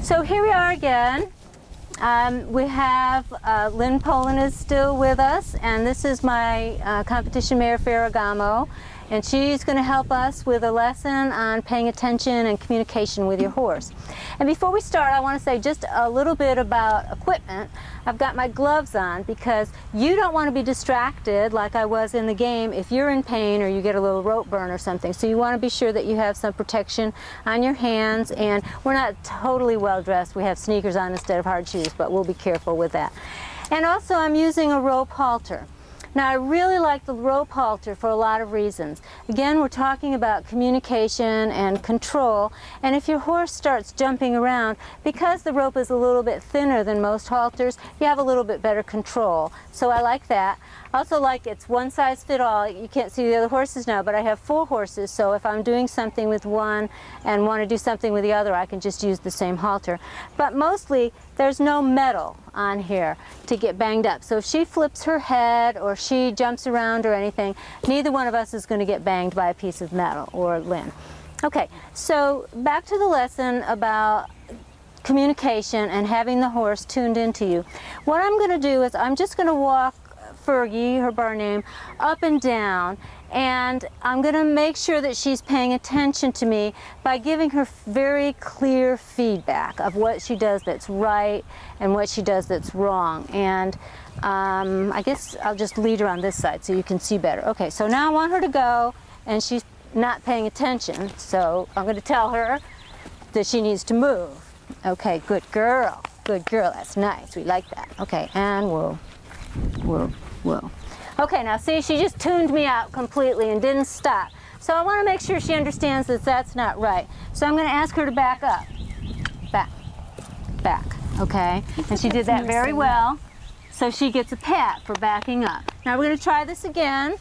So here we are again. We have Lynn Poland is still with us, and this is my competition mare Ferragamo, and she's going to help us with a lesson on paying attention and communication with your horse. And before we start, I want to say just a little bit about equipment. I've got my gloves on because you don't want to be distracted like I was in the game if you're in pain or you get a little rope burn or something. So you want to be sure that you have some protection on your hands, and we're not totally well dressed. We have sneakers on instead of hard shoes, but we'll be careful with that. And also I'm using a rope halter. Now I really like the rope halter for a lot of reasons. Again, we're talking about communication and control, and if your horse starts jumping around, because the rope is a little bit thinner than most halters, you have a little bit better control. So I like that. I also like it's one size fit all. You can't see the other horses now, but I have 4 horses, so if I'm doing something with one and want to do something with the other, I can just use the same halter. But mostly there's no metal on here to get banged up. So if she flips her head or she jumps around or anything, neither one of us is going to get banged by a piece of metal, or Lynn. Okay, so back to the lesson about communication and having the horse tuned into you. What I'm going to do is I'm just going to walk Fergie, her bar name, up and down, and I'm going to make sure that she's paying attention to me by giving her very clear feedback of what she does that's right and what she does that's wrong. And I guess I'll just lead her on this side so you can see better. Okay, so now I want her to go, and she's not paying attention, so I'm going to tell her that she needs to move. Okay, good girl, that's nice, we like that. Okay, and whoa. Okay, now see, she just tuned me out completely and didn't stop. So I want to make sure she understands that that's not right. So I'm going to ask her to back up. Back, okay? And she did that very well. So she gets a pat for backing up. Now we're going to try this again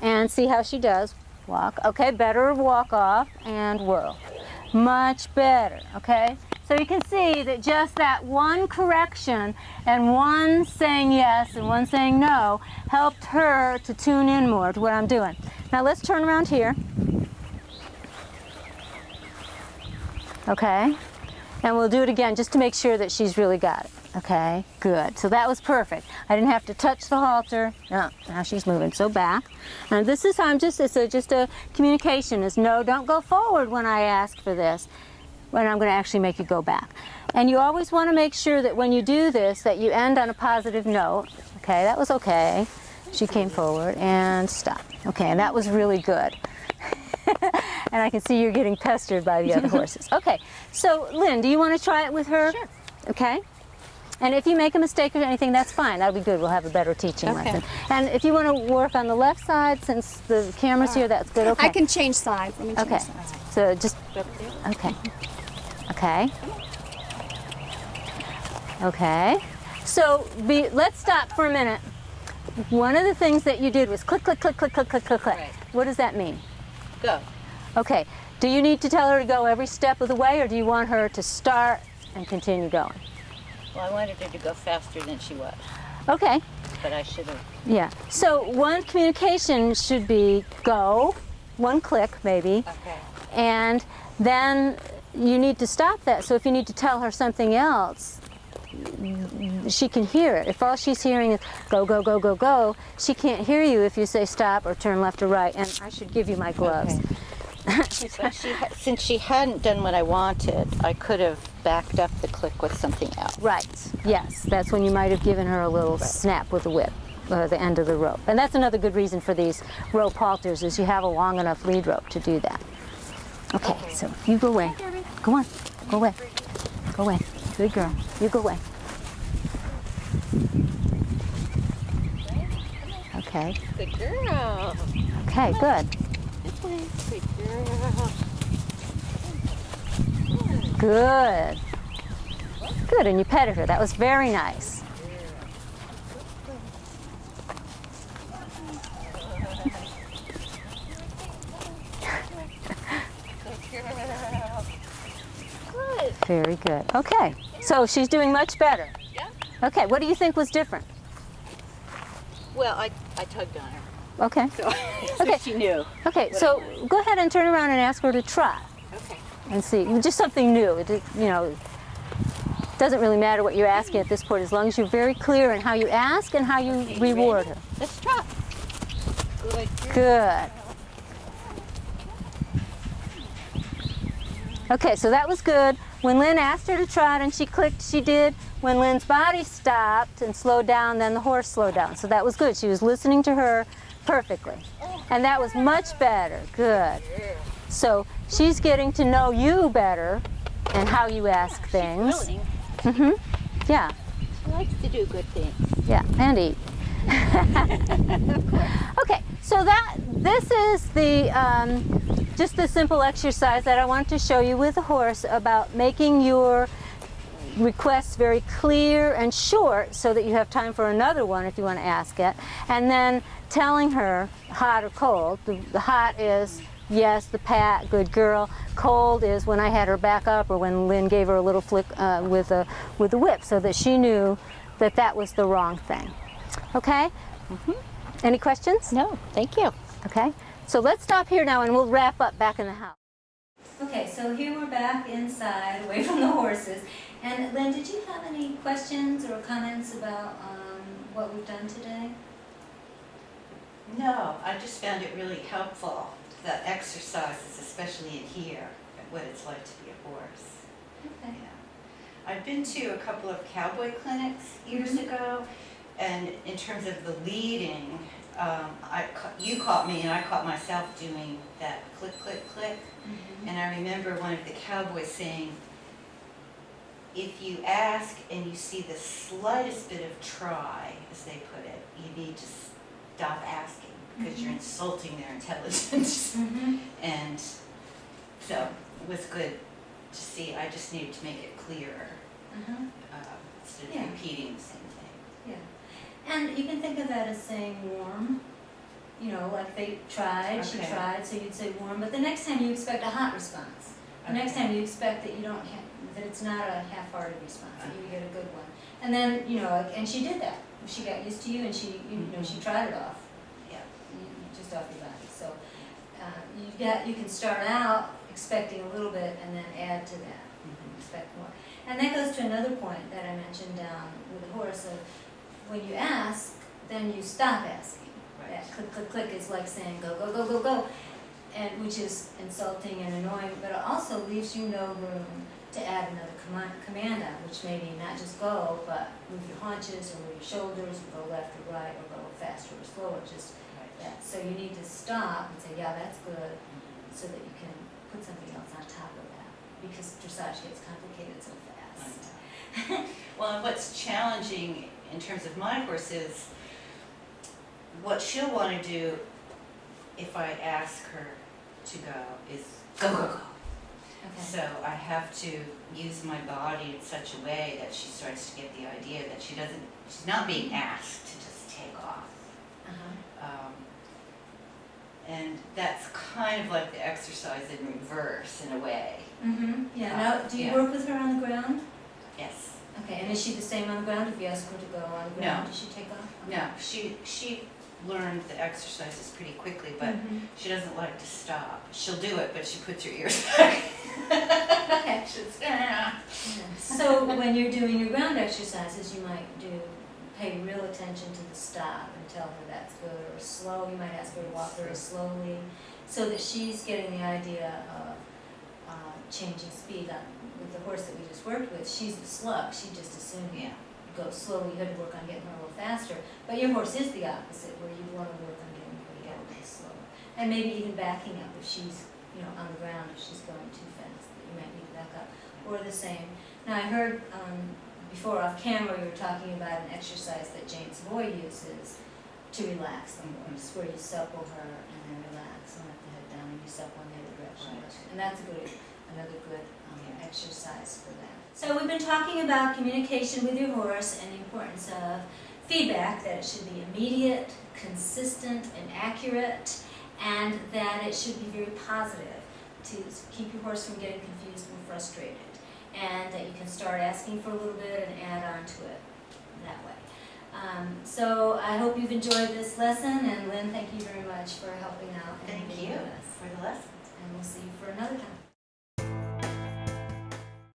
and see how she does. Walk, okay, better walk off, and whirl. Much better, okay? So you can see that just that one correction and one saying yes and one saying no helped her to tune in more to what I'm doing. Now let's turn around here. Okay, and we'll do it again just to make sure that she's really got it. Okay, good. So that was perfect. I didn't have to touch the halter. No, now she's moving. So back. And this is how I'm just a communication is no, don't go forward when I ask for this. When I'm going to actually make you go back. And you always want to make sure that when you do this that you end on a positive note. Okay, that was okay. She came forward and stopped. Okay, and that was really good. And I can see you're getting pestered by the other horses. Okay, so Lynn, do you want to try it with her? Sure. Okay. And if you make a mistake or anything, that's fine. That'll be good. We'll have a better teaching lesson. And if you want to work on the left side, since the camera's here, that's good. Okay. I can change sides. Let me change sides. So just, okay. Okay. Okay. So let's stop for a minute. One of the things that you did was click, click, click, click, click, click, click, click. Right. What does that mean? Go. Okay. Do you need to tell her to go every step of the way, or do you want her to start and continue going? Well, I wanted her to go faster than she was, Okay. but I should have. Yeah. So one communication should be go, one click maybe, Okay. and then you need to stop that. So if you need to tell her something else, she can hear it. If all she's hearing is go, go, go, go, go, she can't hear you if you say stop or turn left or right. And I should give you my gloves. Okay. But since she hadn't done what I wanted, I could have backed up the click with something else. Right. Yes. That's when you might have given her a little snap with the whip, the end of the rope. And that's another good reason for these rope halters is you have a long enough lead rope to do that. Okay, so you go away. Go on. Go away. Go away. Good girl. You go away. Okay. Good girl. Okay, good. This way. Good girl. Good. Good, and you petted her. That was very nice. Good. Very good. Okay, so she's doing much better. Yeah. Okay, what do you think was different? Well, I tugged on her, Okay. so, Okay. she knew. Okay, what I so wanted. go ahead and turn around and ask her to trot Okay. and see. Just something new. You know, doesn't really matter what you're asking at this point, as long as you're very clear in how you ask and how you reward her. Let's trot. Good. Good. Okay, so that was good. When Lynn asked her to trot and she clicked, she did. When Lynn's body stopped and slowed down, then the horse slowed down. So that was good. She was listening to her perfectly. And that was much better. Good. So she's getting to know you better and how you ask things. Mm-hmm. Yeah. She likes to do good things. Yeah, and eat. Okay, so this is the just the simple exercise that I want to show you with the horse about making your requests very clear and short so that you have time for another one if you want to ask it, and then telling her hot or cold. The hot is yes, the pat, good girl. Cold is when I had her back up or when Lynn gave her a little flick with the whip so that she knew that that was the wrong thing. Okay? Mm-hmm. Any questions? No, thank you. Okay, so let's stop here now and we'll wrap up back in the house. Okay, so here we're back inside, away from the horses. And Lynn, did you have any questions or comments about what we've done today? No, I just found it really helpful, the exercises, especially in here, what it's like to be a horse. Okay. Yeah. I've been to a couple of cowboy clinics years ago, and in terms of the leading, you caught me and I caught myself doing that click, click, click. Mm-hmm. And I remember one of the cowboys saying, if you ask and you see the slightest bit of try, as they put it, you need to stop asking because you're insulting their intelligence. Mm-hmm. And so it was good to see. I just needed to make it clearer Uh-huh. instead of Yeah. repeating the same thing. Yeah. And you can think of that as saying warm. You know, like they tried, she Okay. tried, so you'd say warm. But the next time you expect a hot response. The next Okay. time you expect that you don't have, that it's not a half-hearted response, that you get a good one. And then, you know, and she did that. She got used to you and she, you know, she tried it off. Yeah. Just off your body. So you can start out expecting a little bit and then add to that. Expect more. And that goes to another point that I mentioned down with the horse of when you ask, then you stop asking. Right. That click, click, click is like saying go, go, go, go, go, and which is insulting and annoying, but it also leaves you no room to add another command on, which may be not just go, but move your haunches or move your shoulders, or go left or right, or go faster or slower, just that. So you need to stop and say, yeah, that's good, so that you can put something else on top of that, because dressage gets complicated so fast. Well, and what's challenging in terms of my horse is what she'll want to do if I ask her to go is go, go, go. Okay. So I have to use my body in such a way that she starts to get the idea that she's not being asked to just take off. Uh-huh. And that's kind of like the exercise in reverse in a way. Mm-hmm. Yeah. Now, do you Yeah. work with her on the ground? Yes. Okay. And is she the same on the ground? If you ask her to go on the ground, No. does she take off? No, she learned the exercises pretty quickly, but Mhm. she doesn't like to stop. She'll do it, but she puts her ears back. Okay. She's, Yeah. So when you're doing your ground exercises, you might pay real attention to the stop and tell her that's good, or slow. You might ask her to walk very slowly, so that she's getting the idea of changing speed. With the horse that we just worked with, she's a slug. She just assumed Yeah. go slowly. You had to work on getting her a little faster. But your horse is the opposite, where you want to work on getting her to get a little slower, and maybe even backing up if she's, you know, on the ground. If she's going too fast, you might need to back up, or the same. Now I heard before off camera you were talking about an exercise that Jane's boy uses to relax the horse, where you supple her and then relax and let the head down, and you supple in the other direction. Right. And that's another good exercise for that. So we've been talking about communication with your horse and the importance of feedback, that it should be immediate, consistent, and accurate, and that it should be very positive to keep your horse from getting confused and frustrated, and that you can start asking for a little bit and add on to it that way. So I hope you've enjoyed this lesson, and Lynn, thank you very much for helping out and Thank being you with us. for the lesson. And we'll see you for another time.